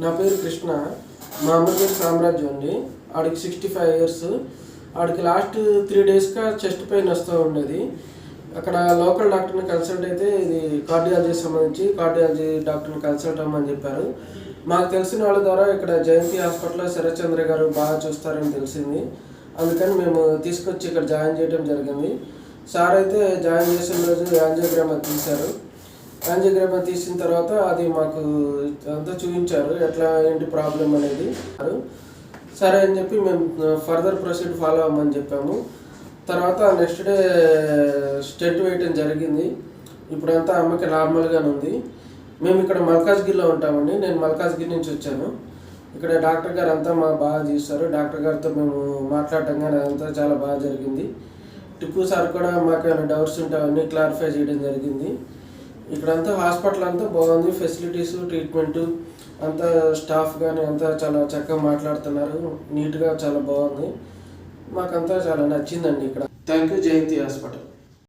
నా పేరు కృష్ణ. మా అమ్మ పేరు సామ్రాజ్యం అండి. ఆడికి 65 ఇయర్స్. ఆడికి లాస్ట్ 3 డేస్గా చెస్ట్ పెయిన్ వస్తూ ఉండేది. అక్కడ లోకల్ డాక్టర్ని కన్సల్ట్ అయితే ఇది కార్డియాలజీకి సంబంధించి కార్డియాలజీ డాక్టర్ని కన్సల్ట్ అవ్వమని చెప్పారు. మాకు తెలిసిన వాళ్ళ ద్వారా ఇక్కడ జయంతి హాస్పిటల్లో శరత్చంద్ర గారు బాగా చూస్తారని తెలిసింది. అందుకని మేము తీసుకొచ్చి ఇక్కడ జాయిన్ చేయడం జరిగింది. సార్ అయితే జాయిన్ చేసిన రోజు యాంజియోగ్రామ్ తీశారు. యాంజియోగ్రామ్ తీసిన తర్వాత అది మాకు అంతా చూపించారు, ఎట్లా ఏంటి ప్రాబ్లం అనేది. సరే అని చెప్పి మేము ఫర్దర్ ప్రొసీడ్ ఫాలో అవ్వమని చెప్పాము. తర్వాత నెక్స్ట్ డే స్టెంట్ వేయటం జరిగింది. ఇప్పుడంతా అమ్మకి నార్మల్గానే ఉంది. మేము ఇక్కడ మల్కాజ్గిరిలో ఉంటామండి. నేను మల్కాజ్గిరి నుంచి వచ్చాను. ఇక్కడ డాక్టర్ గారు అంతా బాగా చూస్తారు. డాక్టర్ గారితో మేము మాట్లాడటం కానీ అదంతా చాలా బాగా జరిగింది. టిప్పు సార్ కూడా మాకు ఏమైనా డౌట్స్ ఉంటే అవన్నీ క్లారిఫై చేయడం జరిగింది. ఇక్కడంతా హాస్పిటల్ అంతా బాగుంది. ఫెసిలిటీస్, ట్రీట్మెంటు అంతా స్టాఫ్ కానీ అంతా చాలా చక్కగా మాట్లాడుతున్నారు. నీట్గా చాలా బాగుంది. మాకంతా చాలా నచ్చిందండి ఇక్కడ. Thank you Jayanti hospital.